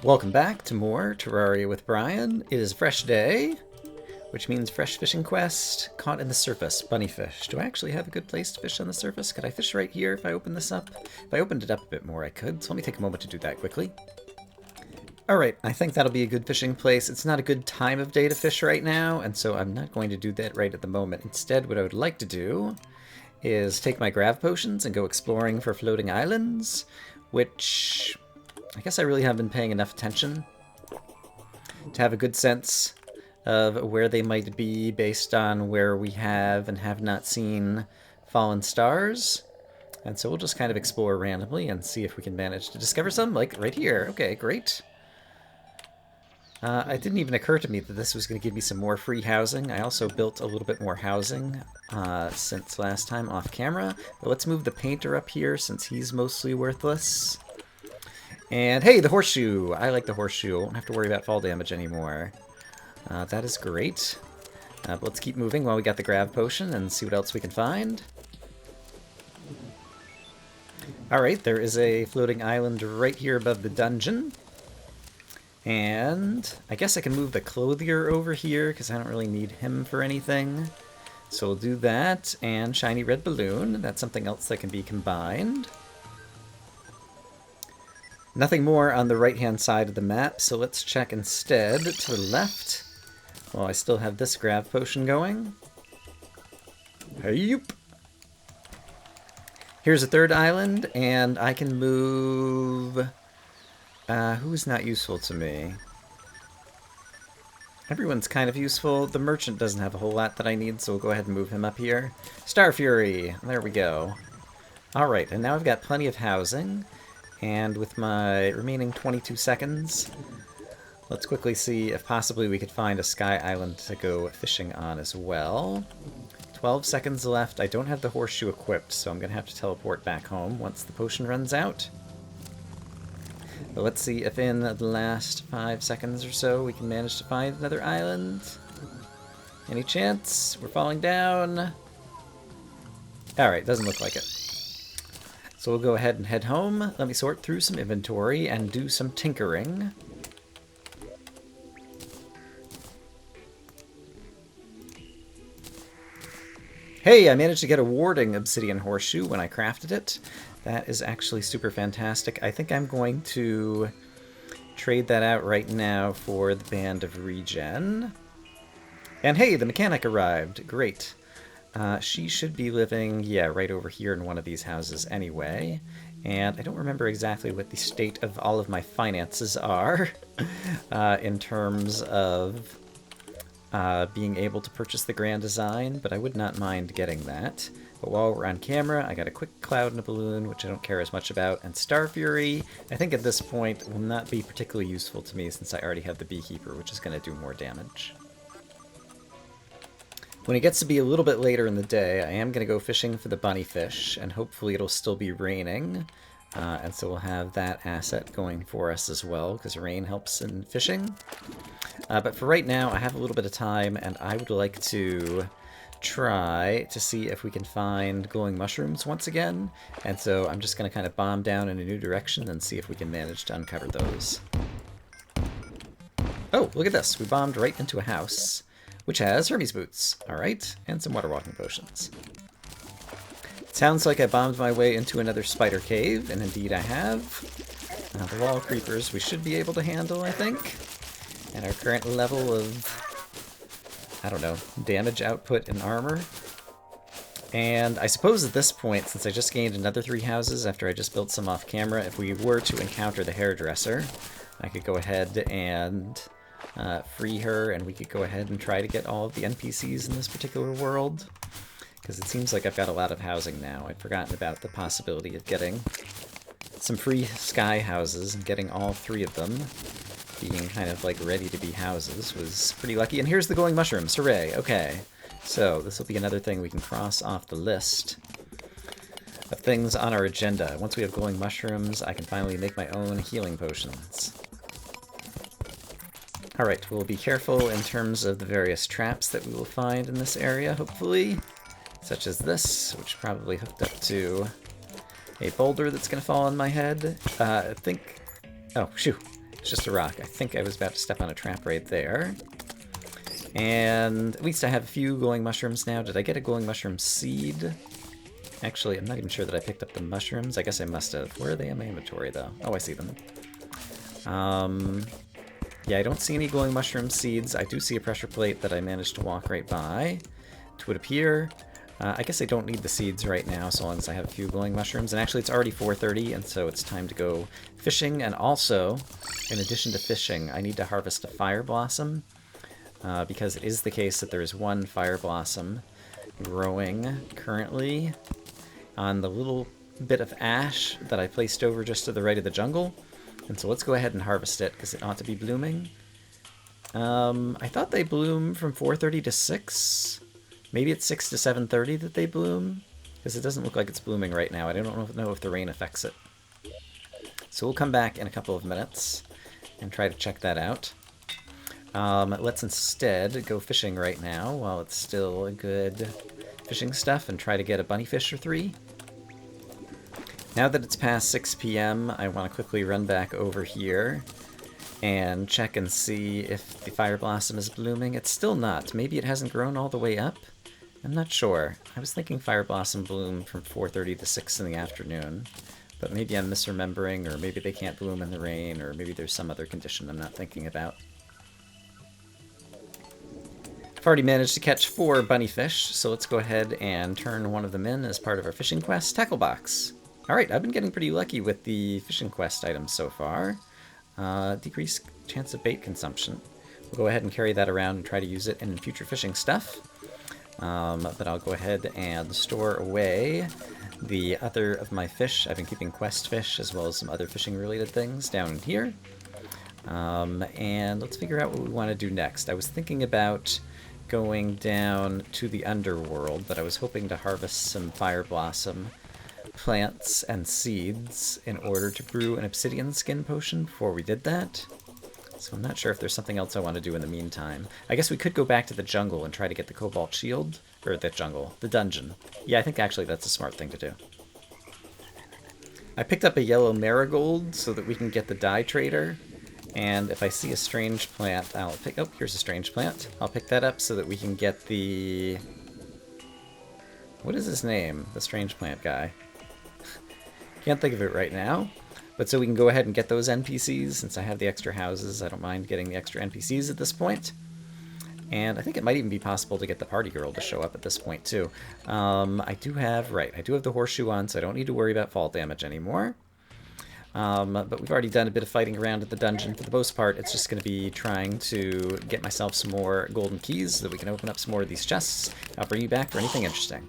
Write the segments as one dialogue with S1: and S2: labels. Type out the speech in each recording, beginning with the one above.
S1: Welcome back to more Terraria with Brian. It is a fresh day, which means fresh fishing quest. Caught in the surface, bunny fish. Do I actually have a good place to fish on the surface? Could I fish right here if I open this up? If I opened it up a bit more, I could. So let me take a moment to do that quickly. Alright, I think that'll be a good fishing place. It's not a good time of day to fish right now, and so I'm not going to do that right at the moment. Instead, what I would like to do is take my grav potions and go exploring for floating islands, which I guess I really haven't been paying enough attention to have a good sense of where they might be based on where we have and have not seen fallen stars. And so we'll just kind of explore randomly and see if we can manage to discover some, like right here. Okay, great. It didn't even occur to me that this was going to give me some more free housing. I also built a little bit more housing since last time off camera. But let's move the painter up here since he's mostly worthless. And hey, the horseshoe! I like the horseshoe. I won't have to worry about fall damage anymore. That is great. But let's keep moving while we got the grav potion and see what else we can find. Alright, there is a floating island right here above the dungeon. And I guess I can move the clothier over here because I don't really need him for anything. So we'll do that, and shiny red balloon. That's something else that can be combined. Nothing more on the right-hand side of the map, so let's check instead to the left. Well, I still have this grav potion going. Hey-yoop! Here's a third island, and I can move... who's not useful to me? Everyone's kind of useful. The merchant doesn't have a whole lot that I need, so we'll go ahead and move him up here. Star Fury! There we go. Alright, and now I've got plenty of housing. And with my remaining 22 seconds, let's quickly see if possibly we could find a sky island to go fishing on as well. 12 seconds left. I don't have the horseshoe equipped, so I'm going to have to teleport back home once the potion runs out. But let's see if in the last 5 seconds or so we can manage to find another island. Any chance? We're falling down. Alright, doesn't look like it. So we'll go ahead and head home. Let me sort through some inventory and do some tinkering. Hey, I managed to get a warding obsidian horseshoe when I crafted it. That is actually super fantastic. I think I'm going to trade that out right now for the Band of Regen. And hey, the mechanic arrived. Great. She should be living, yeah, right over here in one of these houses anyway. And I don't remember exactly what the state of all of my finances are in terms of being able to purchase the Grand Design, but I would not mind getting that. But while we're on camera, I got a quick cloud and a balloon, which I don't care as much about, and Star Fury, I think at this point, will not be particularly useful to me since I already have the Beekeeper, which is going to do more damage. When it gets to be a little bit later in the day, I am going to go fishing for the bunny fish, and hopefully it'll still be raining, and so we'll have that asset going for us as well, because rain helps in fishing. But for right now, I have a little bit of time, and I would like to try to see if we can find glowing mushrooms once again, and so I'm just going to kind of bomb down in a new direction and see if we can manage to uncover those. Oh, look at this. We bombed right into a house, which has Hermes boots. Alright, and some water walking potions. It sounds like I bombed my way into another spider cave, and indeed I have. The wall creepers we should be able to handle, I think. At our current level of, I don't know, damage output and armor. And I suppose at this point, since I just gained another 3 houses after I just built some off camera, if we were to encounter the hairdresser, I could go ahead and free her, and we could go ahead and try to get all of the NPCs in this particular world. Because it seems like I've got a lot of housing now. I'd forgotten about the possibility of getting some free sky houses, and getting all 3 of them being kind of like ready to be houses was pretty lucky. And here's the glowing mushrooms. Hooray. Okay. So this will be another thing we can cross off the list of things on our agenda. Once we have glowing mushrooms, I can finally make my own healing potions. Alright, we'll be careful in terms of the various traps that we will find in this area, hopefully. Such as this, which probably hooked up to a boulder that's going to fall on my head. I think... Oh, shoo. It's just a rock. I think I was about to step on a trap right there. And at least I have a few glowing mushrooms now. Did I get a glowing mushroom seed? Actually, I'm not even sure that I picked up the mushrooms. I guess I must have. Where are they in my inventory, though? Oh, I see them. Yeah, I don't see any glowing mushroom seeds. I do see a pressure plate that I managed to walk right by. It would appear. I guess I don't need the seeds right now, so long as I have a few glowing mushrooms. And actually, it's already 4:30, and so it's time to go fishing. And also, in addition to fishing, I need to harvest a fire blossom, because it is the case that there is one fire blossom growing currently on the little bit of ash that I placed over just to the right of the jungle. And so let's go ahead and harvest it, because it ought to be blooming. I thought they bloom from 4:30 to 6. Maybe it's 6 to 7:30 that they bloom, because it doesn't look like it's blooming right now. I don't know if the rain affects it. So we'll come back in a couple of minutes and try to check that out. Let's instead go fishing right now while it's still good fishing stuff and try to get a bunnyfish or 3. Now that it's past 6 p.m., I want to quickly run back over here and check and see if the fire blossom is blooming. It's still not. Maybe it hasn't grown all the way up. I'm not sure. I was thinking fire blossom bloom from 4:30 to 6 in the afternoon, but maybe I'm misremembering, or maybe they can't bloom in the rain, or maybe there's some other condition I'm not thinking about. I've already managed to catch 4 bunnyfish, so let's go ahead and turn one of them in as part of our fishing quest. Tackle box. Alright, I've been getting pretty lucky with the fishing quest items so far. Decreased chance of bait consumption. We'll go ahead and carry that around and try to use it in future fishing stuff. But I'll go ahead and store away the other of my fish. I've been keeping quest fish as well as some other fishing related things down in here. And let's figure out what we want to do next. I was thinking about going down to the Underworld, but I was hoping to harvest some fire blossom plants and seeds in order to brew an obsidian skin potion before we did that. So I'm not sure if there's something else I want to do in the meantime. I guess we could go back to the jungle and try to get the cobalt shield. Or the jungle. The dungeon. Yeah, I think actually that's a smart thing to do. I picked up a yellow marigold so that we can get the dye trader. And if I see a strange plant, I'll pick... Oh, here's a strange plant. I'll pick that up so that we can get the... What is his name? The strange plant guy. Can't think of it right now. But so we can go ahead and get those NPCs. Since I have the extra houses, I don't mind getting the extra NPCs at this point. And I think it might even be possible to get the party girl to show up at this point, too. I do have the horseshoe on, so I don't need to worry about fall damage anymore. But we've already done a bit of fighting around at the dungeon. For the most part, it's just going to be trying to get myself some more golden keys so that we can open up some more of these chests. I'll bring you back for anything interesting.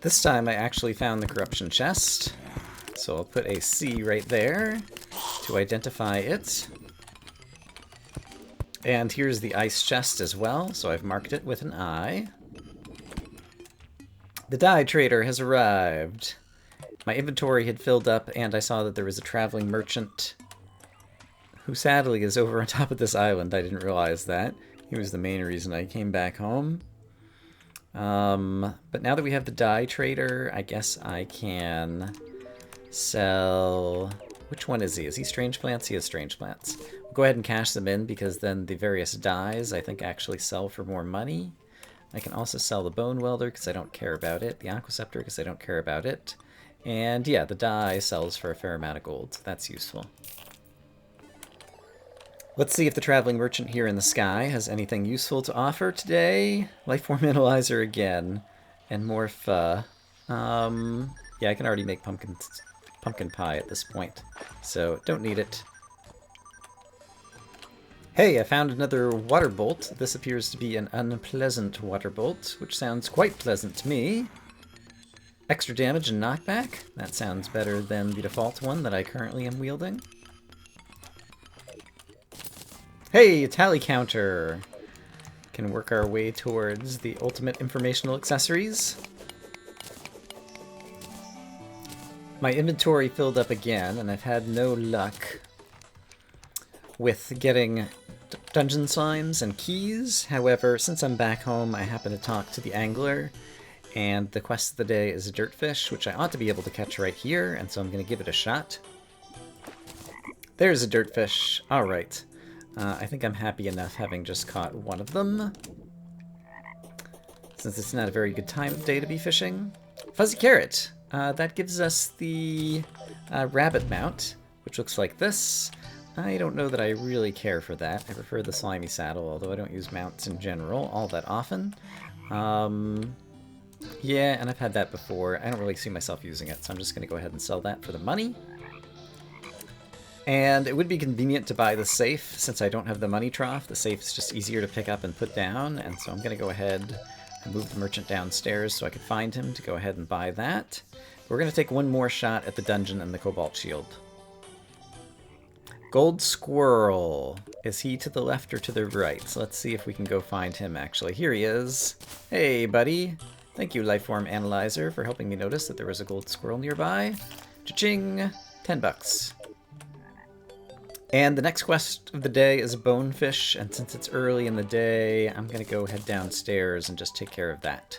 S1: This time I actually found the corruption chest. So I'll put a C right there to identify it. And here's the ice chest as well, so I've marked it with an I. The dye trader has arrived. My inventory had filled up, and I saw that there was a traveling merchant who sadly is over on top of this island. I didn't realize that. He was the main reason I came back home. But now that we have the dye trader, I guess I can sell... Which one is he? Is he strange plants? He is strange plants. We'll go ahead and cash them in, because then the various dyes I think actually sell for more money. I can also sell the bone welder because I don't care about it, the aquaceptor because I don't care about it, and yeah, the dye sells for a fair amount of gold, so that's useful. Let's see if the traveling merchant here in the sky has anything useful to offer today. Lifeform analyzer again, and more pho. Yeah, I can already make pumpkin pie at this point, so don't need it. Hey, I found another water bolt. This appears to be an unpleasant water bolt, which sounds quite pleasant to me. Extra damage and knockback? That sounds better than the default one that I currently am wielding. Hey, a tally counter! Can work our way towards the ultimate informational accessories. My inventory filled up again, and I've had no luck with getting dungeon signs and keys. However, since I'm back home, I happen to talk to the angler, and the quest of the day is a dirtfish, which I ought to be able to catch right here, and so I'm going to give it a shot. There's a dirtfish. Alright. I think I'm happy enough having just caught one of them, since it's not a very good time of day to be fishing. Fuzzy carrot. That gives us the rabbit mount, which looks like this. I don't know that I really care for that. I prefer the slimy saddle, although I don't use mounts in general all that often. Yeah, and I've had that before. I don't really see myself using it, so I'm just going to go ahead and sell that for the money. And it would be convenient to buy the safe, since I don't have the money trough. The safe is just easier to pick up and put down, and so I'm going to go ahead and move the merchant downstairs so I can find him to go ahead and buy that. We're going to take one more shot at the dungeon and the cobalt shield. Gold squirrel. Is he to the left or to the right? So let's see if we can go find him, actually. Here he is. Hey, buddy. Thank you, Lifeform Analyzer, for helping me notice that there was a gold squirrel nearby. Cha-ching! 10 bucks. And the next quest of the day is a bonefish, and since it's early in the day, I'm going to go head downstairs and just take care of that.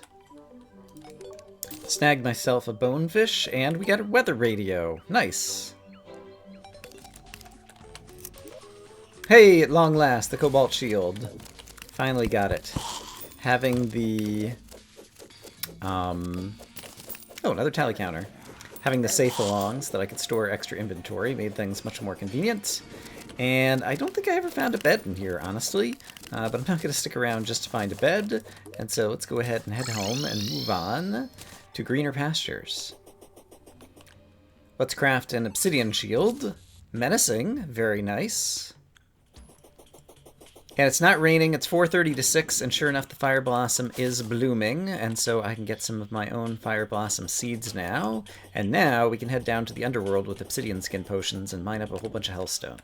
S1: Snagged myself a bonefish, and we got a weather radio. Nice! Hey, at long last, the cobalt shield. Finally got it. Having the... Oh, another tally counter. Having the safe along so that I could store extra inventory made things much more convenient. And I don't think I ever found a bed in here, honestly. But I'm not going to stick around just to find a bed. And so let's go ahead and head home and move on to greener pastures. Let's craft an obsidian shield. Menacing. Very nice. And it's not raining, it's 4:30 to 6, and sure enough the fire blossom is blooming, and so I can get some of my own fire blossom seeds now. And now we can head down to the Underworld with obsidian skin potions and mine up a whole bunch of hellstone.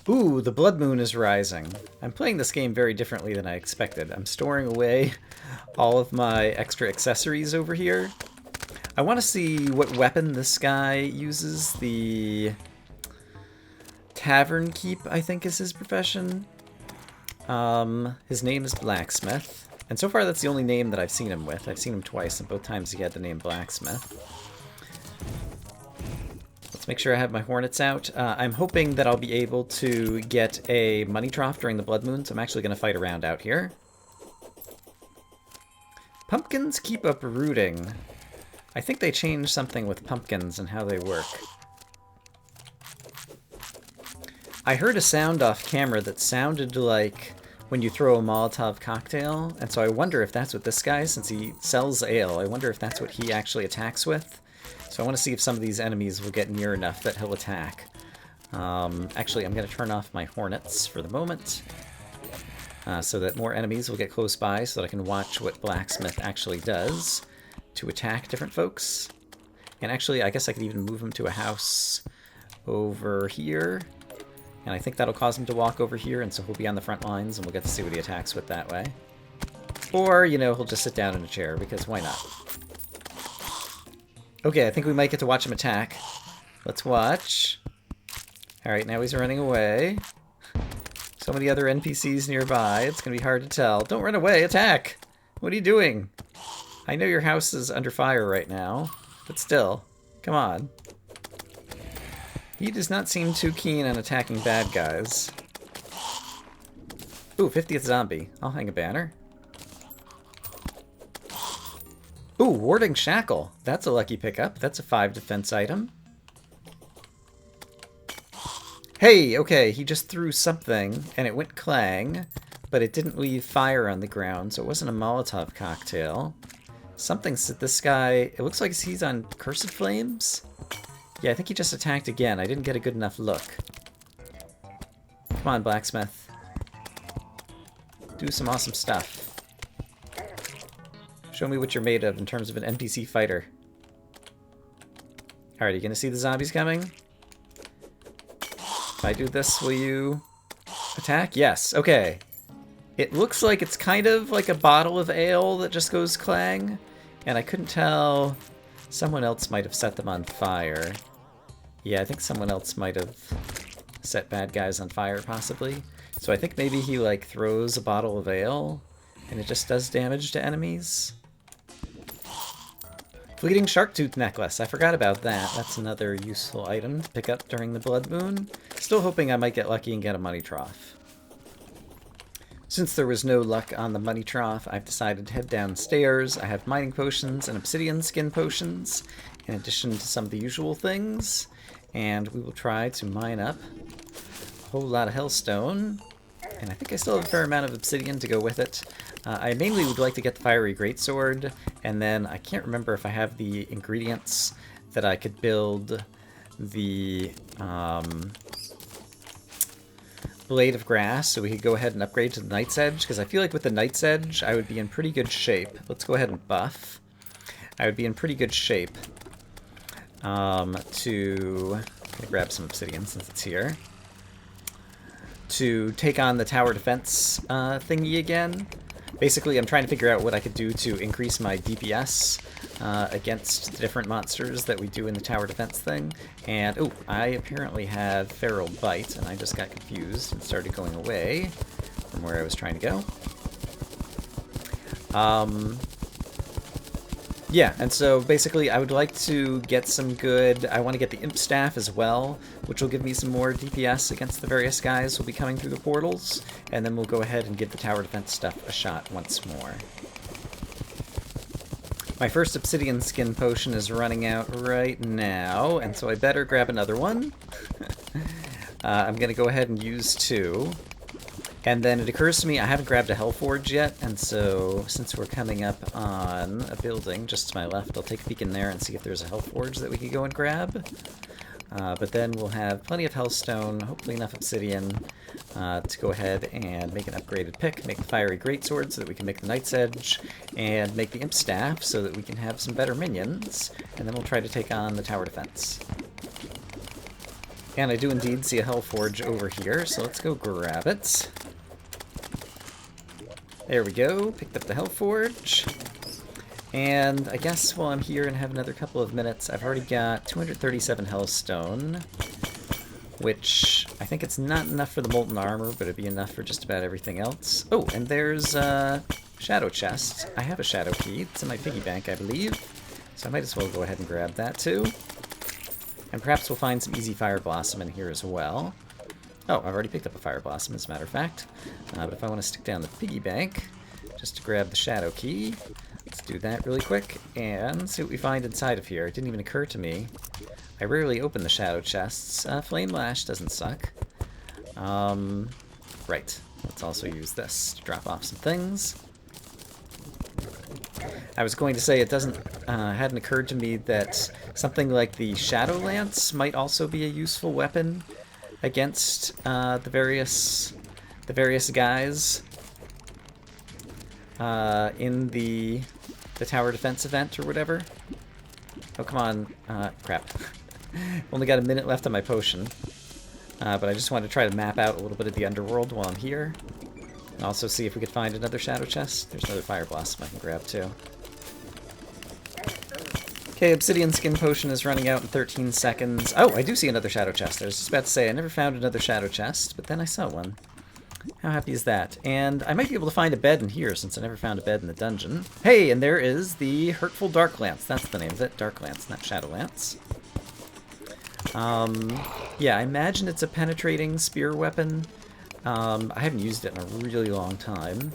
S1: Ooh, the blood moon is rising. I'm playing this game very differently than I expected. I'm storing away all of my extra accessories over here. I want to see what weapon this guy uses. The... Tavern Keep, I think, is his profession. His name is Blacksmith. And so far, that's the only name that I've seen him with. I've seen him twice, and both times he had the name Blacksmith. Let's make sure I have my hornets out. I'm hoping that I'll be able to get a money trough during the blood moon, so I'm actually going to fight around out here. Pumpkins keep uprooting. I think they changed something with pumpkins and how they work. I heard a sound off camera that sounded like when you throw a Molotov cocktail, and so I wonder if that's what this guy, since he sells ale, I wonder if that's what he actually attacks with. So I want to see if some of these enemies will get near enough that he'll attack. Actually, I'm going to turn off my hornets for the moment, so that more enemies will get close by, so that I can watch what Blacksmith actually does to attack different folks. And actually, I guess I could even move him to a house over here. And I think that'll cause him to walk over here, and so he'll be on the front lines, and we'll get to see what he attacks with that way. Or, you know, he'll just sit down in a chair, because why not? Okay, I think we might get to watch him attack. Let's watch. Alright, now he's running away. So many other NPCs nearby, it's going to be hard to tell. Don't run away, attack! What are you doing? I know your house is under fire right now, but still, come on. He does not seem too keen on attacking bad guys. Ooh, 50th zombie. I'll hang a banner. Ooh, warding shackle. That's a lucky pickup. That's a 5 defense item. Hey, okay, he just threw something, and it went clang, but it didn't leave fire on the ground, so it wasn't a Molotov cocktail. Something said this guy... It looks like he's on Cursed Flames? Yeah, I think he just attacked again. I didn't get a good enough look. Come on, Blacksmith. Do some awesome stuff. Show me what you're made of in terms of an NPC fighter. Alright, are you gonna see the zombies coming? If I do this, will you attack? Yes, okay. It looks like it's kind of like a bottle of ale that just goes clang, and I couldn't tell... Someone else might have set them on fire. Yeah, I think someone else might have set bad guys on fire, possibly. So I think maybe he, like, throws a bottle of ale, and it just does damage to enemies. Fleeting shark tooth necklace. I forgot about that. That's another useful item to pick up during the blood moon. Still hoping I might get lucky and get a money trough. Since there was no luck on the money trough, I've decided to head downstairs. I have mining potions and obsidian skin potions, in addition to some of the usual things. And we will try to mine up a whole lot of hellstone. And I think I still have a fair amount of obsidian to go with it. I mainly would like to get the fiery greatsword, and then I can't remember if I have the ingredients that I could build the blade of grass, so we could go ahead and upgrade to the Night's Edge, because I feel like with the Night's Edge I would be in pretty good shape. Let's go ahead and buff. I would be in pretty good shape to grab some obsidian since it's here, to take on the tower defense thingy again. Basically, I'm trying to figure out what I could do to increase my DPS against the different monsters that we do in the tower defense thing. And, oh, I apparently have Feral Bite, and I just got confused and started going away from where I was trying to go. Yeah, and so basically I would like to get some good... I want to get the Imp Staff as well, which will give me some more DPS against the various guys who will be coming through the portals, and then we'll go ahead and give the tower defense stuff a shot once more. My first obsidian skin potion is running out right now, and so I better grab another one. I'm going to go ahead and use 2. And then it occurs to me I haven't grabbed a Hellforge yet, and so since we're coming up on a building just to my left, I'll take a peek in there and see if there's a Hellforge that we could go and grab. But then we'll have plenty of Hellstone, hopefully enough obsidian to go ahead and make an upgraded pick, make the Fiery Greatsword so that we can make the Night's Edge, and make the Imp Staff so that we can have some better minions, and then we'll try to take on the tower defense. And I do indeed see a Hellforge over here, so let's go grab it. There we go, picked up the Hellforge. And I guess while I'm here and have another couple of minutes, I've already got 237 Hellstone, which I think it's not enough for the Molten Armor, but it'd be enough for just about everything else. Oh, and there's a Shadow Chest. I have a Shadow Key. It's in my piggy bank, I believe. So I might as well go ahead and grab that too. And perhaps we'll find some easy Fire Blossom in here as well. Oh, I've already picked up a Fire Blossom, as a matter of fact. But if I want to stick down the piggy bank, just to grab the Shadow Key, let's do that really quick, and see what we find inside of here. It didn't even occur to me. I rarely open the Shadow Chests. Flame Lash doesn't suck. Right, let's also use this to drop off some things. I was going to say it hadn't occurred to me that something like the Shadow Lance might also be a useful weapon against the various guys in the tower defense event or whatever. Oh, come on. Crap. Only got a minute left on my potion. But I just wanted to try to map out a little bit of the Underworld while I'm here. And also see if we could find another Shadow Chest. There's another Fire Blossom I can grab too. Okay, Obsidian Skin Potion is running out in 13 seconds. Oh, I do see another Shadow Chest. I was just about to say I never found another Shadow Chest, but then I saw one. How happy is that? And I might be able to find a bed in here since I never found a bed in the dungeon. Hey, and there is the Hurtful Dark Lance. That's the name of it. Dark Lance, not Shadow Lance. Yeah, I imagine it's a penetrating spear weapon. I haven't used it in a really long time.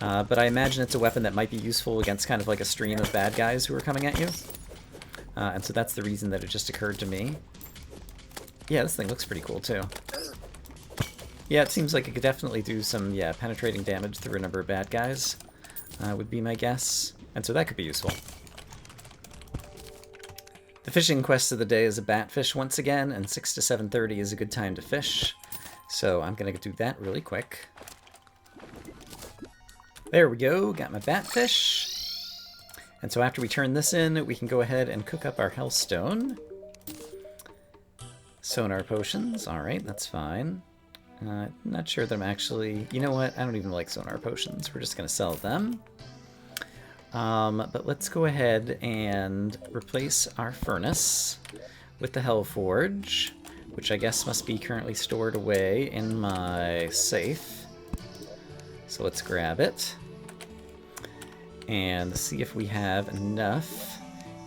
S1: But I imagine it's a weapon that might be useful against kind of like a stream of bad guys who are coming at you. And so that's the reason that it just occurred to me. Yeah, this thing looks pretty cool too. Yeah, it seems like it could definitely do some, penetrating damage through a number of bad guys, would be my guess. And so that could be useful. The fishing quest of the day is a batfish once again, and 6 to 7:30 is a good time to fish. So I'm going to do that really quick. There we go, got my batfish. And so after we turn this in, we can go ahead and cook up our hellstone. Sonar potions, alright, that's fine. Not sure that I'm actually... You know what? I don't even like sonar potions. We're just going to sell them. But let's go ahead and replace our furnace with the Hellforge, which I guess must be currently stored away in my safe. So let's grab it and see if we have enough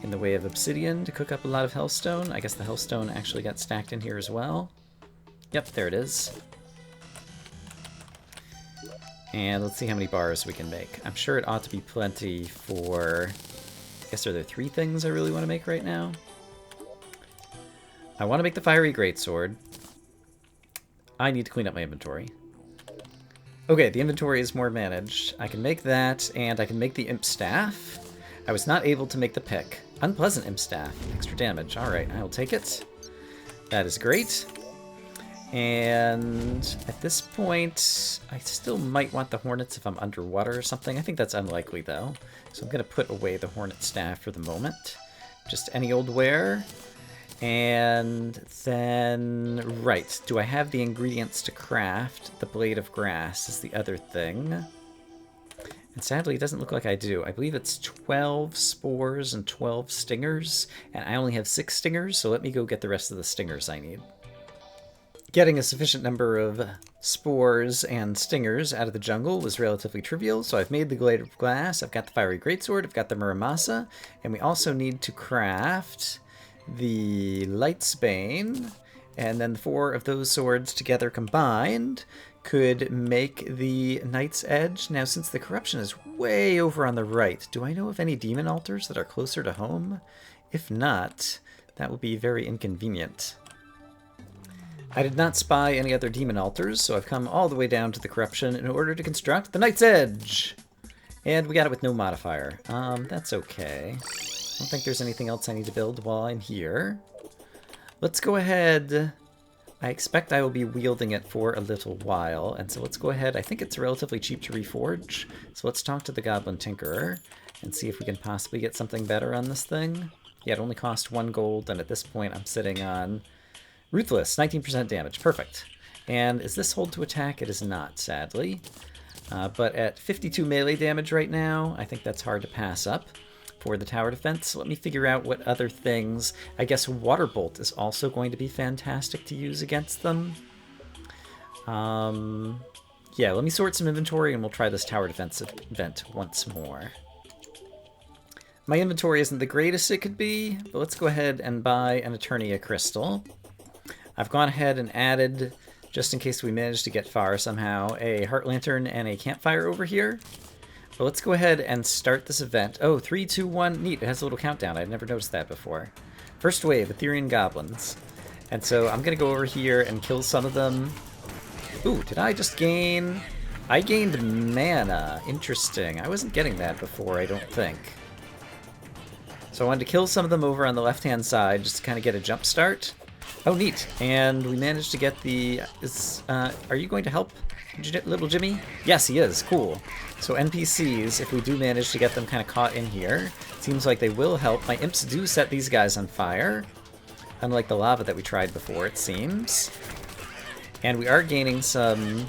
S1: in the way of obsidian to cook up a lot of hellstone. I guess the hellstone actually got stacked in here as well. Yep, there it is. And let's see how many bars we can make. I'm sure it ought to be plenty for... I guess are there 3 things I really want to make right now? I want to make the fiery greatsword. I need to clean up my inventory. Okay, the inventory is more managed. I can make that, and I can make the imp staff. I was not able to make the pick. Unpleasant imp staff. Extra damage. Alright, I'll take it. That is great. And at this point, I still might want the hornets if I'm underwater or something. I think that's unlikely, though. So I'm going to put away the hornet staff for the moment. Just any old wear. And then, right, do I have the ingredients to craft the blade of grass is the other thing. And sadly, it doesn't look like I do. I believe it's 12 spores and 12 stingers, and I only have 6 stingers, so let me go get the rest of the stingers I need. Getting a sufficient number of spores and stingers out of the jungle was relatively trivial, so I've made the blade of glass, I've got the fiery greatsword, I've got the muramasa, and we also need to craft the Lightsbane, and then the 4 of those swords together combined could make the Knight's Edge. Now, since the corruption is way over on the right, do I know of any demon altars that are closer to home? If not, that will be very inconvenient. I did not spy any other demon altars, so I've come all the way down to the corruption in order to construct the Knight's Edge! And we got it with no modifier. That's okay. I don't think there's anything else I need to build while I'm here. Let's go ahead. I expect I will be wielding it for a little while, and so let's go ahead. I think it's relatively cheap to reforge, so let's talk to the Goblin Tinkerer and see if we can possibly get something better on this thing. Yeah, it only cost 1 gold, and at this point I'm sitting on Ruthless, 19% damage. Perfect. And is this hold to attack? It is not, sadly. But at 52 melee damage right now, I think that's hard to pass up for the tower defense. Let me figure out what other things. I guess Water Bolt is also going to be fantastic to use against them. Yeah, let me sort some inventory and we'll try this tower defense event once more. My inventory isn't the greatest it could be, but let's go ahead and buy an Eternia Crystal. I've gone ahead and added, just in case we manage to get far somehow, a Heart Lantern and a campfire over here. But let's go ahead and start this event. Oh, 3, 2, 1. Neat. It has a little countdown. I'd never noticed that before. First wave, Ethereal Goblins. And so I'm going to go over here and kill some of them. Ooh, did I just gain... I gained mana. Interesting. I wasn't getting that before, I don't think. So I wanted to kill some of them over on the left-hand side just to kind of get a jump start. Oh, neat. And we managed to get the... are you going to help, little Jimmy? Yes, he is. Cool. So NPCs, if we do manage to get them kind of caught in here, seems like they will help. My imps do set these guys on fire, unlike the lava that we tried before, it seems. And we are gaining some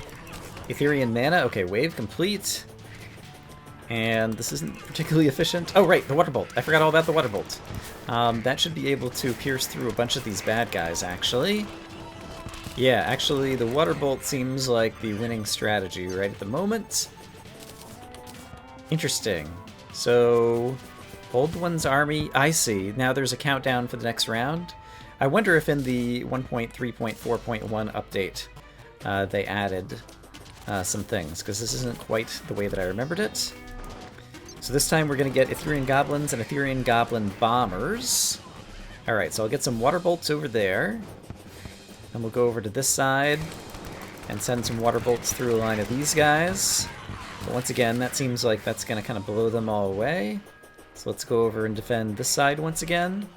S1: Ethereal mana. Okay, wave complete. And this isn't particularly efficient. Oh, right, the Water Bolt. I forgot all about the Water Bolt. That should be able to pierce through a bunch of these bad guys, actually. Yeah, actually, the Water Bolt seems like the winning strategy right at the moment. Interesting. So, Old One's army, I see. Now there's a countdown for the next round. I wonder if in the 1.3.4.1 update they added some things, because this isn't quite the way that I remembered it. So this time we're going to get Ethereal Goblins and Ethereal Goblin Bombers. Alright, so I'll get some Water Bolts over there. And we'll go over to this side and send some Water Bolts through a line of these guys. But once again, that seems like that's going to kind of blow them all away. So let's go over and defend this side once again.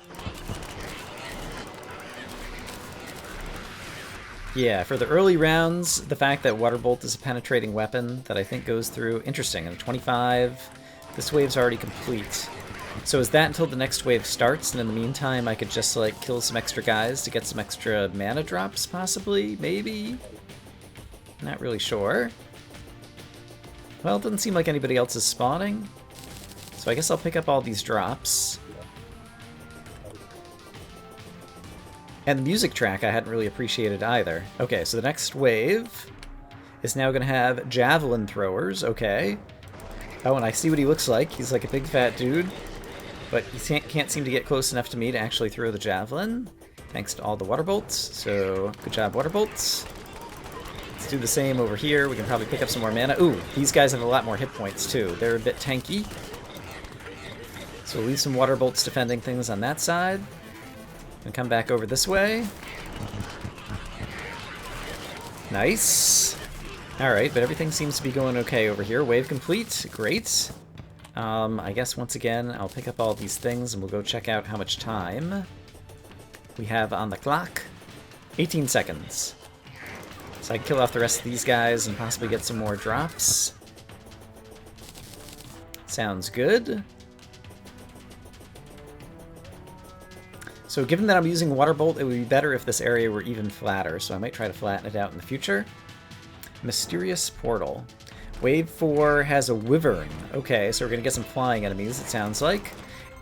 S1: Yeah, for the early rounds, the fact that Water Bolt is a penetrating weapon that I think goes through... Interesting, and a 25... This wave's already complete. So is that until the next wave starts, and in the meantime I could just, like, kill some extra guys to get some extra mana drops, possibly? Maybe? Not really sure. Well, it doesn't seem like anybody else is spawning. So I guess I'll pick up all these drops. And the music track I hadn't really appreciated either. Okay, so the next wave is now going to have javelin throwers. Okay. Oh, and I see what he looks like. He's like a big fat dude. But he can't seem to get close enough to me to actually throw the javelin, thanks to all the water bolts. So good job, water bolts. Let's do the same over here. We can probably pick up some more mana. Ooh, these guys have a lot more hit points too. They're a bit tanky. So we'll leave some water bolts defending things on that side. And come back over this way. Nice. Alright, but everything seems to be going okay over here. Wave complete. Great. I guess once again, I'll pick up all these things and we'll go check out how much time we have on the clock. 18 seconds. So I can kill off the rest of these guys and possibly get some more drops. Sounds good. So given that I'm using Water Bolt, it would be better if this area were even flatter, so I might try to flatten it out in the future. Mysterious Portal. Wave 4 has a Wyvern. Okay, so we're going to get some flying enemies, it sounds like.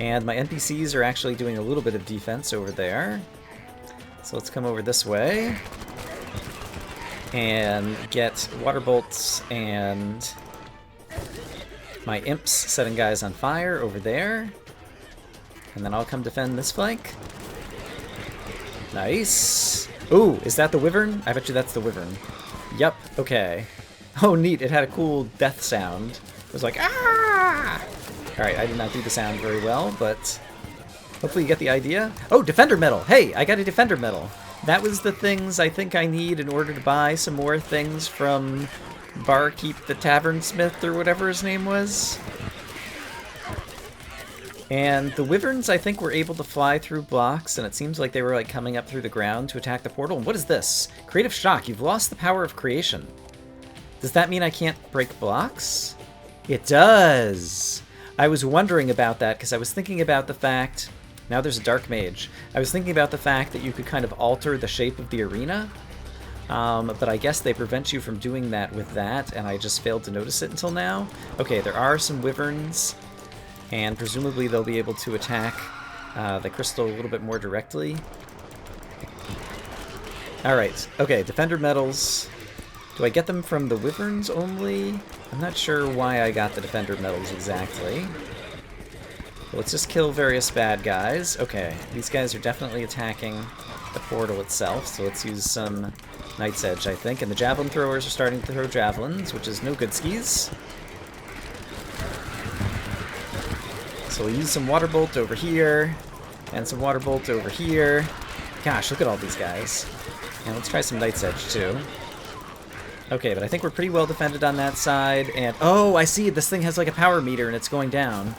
S1: And my NPCs are actually doing a little bit of defense over there. So let's come over this way. And get Water Bolts and my Imps setting guys on fire over there. And then I'll come defend this flank. Nice. Ooh, is that the Wyvern? I bet you that's the Wyvern. Yup, okay. Oh, neat, it had a cool death sound. It was like, ah! Alright, I did not do the sound very well, but hopefully you get the idea. Oh, Defender Medal! Hey, I got a Defender Medal! That was the things I think I need in order to buy some more things from Barkeep the Tavern Smith, or whatever his name was. And the Wyverns, I think, were able to fly through blocks, and it seems like they were like coming up through the ground to attack the portal. And what is this? Creative Shock. You've lost the power of creation. Does that mean I can't break blocks? It does! I was wondering about that, because I was thinking about the fact... Now there's a Dark Mage. I was thinking about the fact that you could kind of alter the shape of the arena, but I guess they prevent you from doing that with that, and I just failed to notice it until now. Okay, there are some Wyverns, and presumably they'll be able to attack the crystal a little bit more directly. Alright, okay, Defender Medals. Do I get them from the Wyverns only? I'm not sure why I got the Defender Medals exactly. Let's just kill various bad guys. Okay, these guys are definitely attacking the portal itself, so let's use some Knight's Edge, I think. And the javelin throwers are starting to throw javelins, which is no good skis. So we'll use some Water Bolt over here, and some Water Bolt over here. Gosh, look at all these guys. And let's try some Knight's Edge, too. Okay, but I think we're pretty well defended on that side, and... Oh, I see! This thing has like a power meter, and it's going down.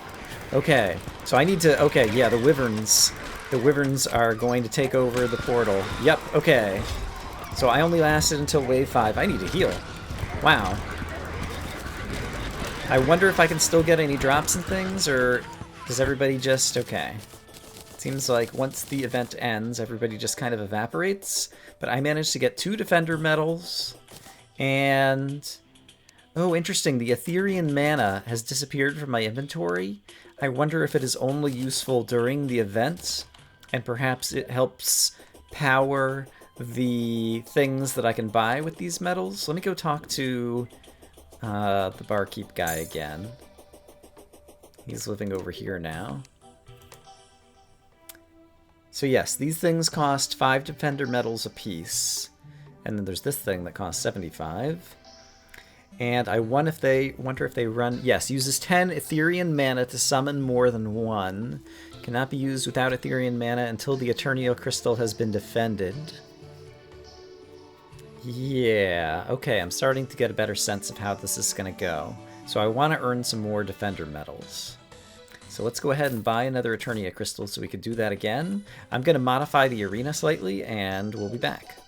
S1: Okay, so I need to... Okay, yeah, the Wyverns. The Wyverns are going to take over the portal. Yep, okay. So I only lasted until wave 5. I need to heal. Wow. I wonder if I can still get any drops and things, or does everybody just... Okay. It seems like once the event ends, everybody just kind of evaporates. But I managed to get 2 Defender Medals, and... Oh, interesting. The Ethereal mana has disappeared from my inventory. I wonder if it is only useful during the event, and perhaps it helps power the things that I can buy with these medals. Let me go talk to the barkeep guy again. He's living over here now. So yes, these things cost 5 Defender Medals apiece. And then there's this thing that costs 75. And I wonder if they run... Yes, uses 10 Ethereal mana to summon more than 1. Cannot be used without Ethereal mana until the Eternio Crystal has been defended. Yeah, okay, I'm starting to get a better sense of how this is going to go. So I want to earn some more Defender Medals. So let's go ahead and buy another Eternia Crystal so we can do that again. I'm going to modify the arena slightly, and we'll be back.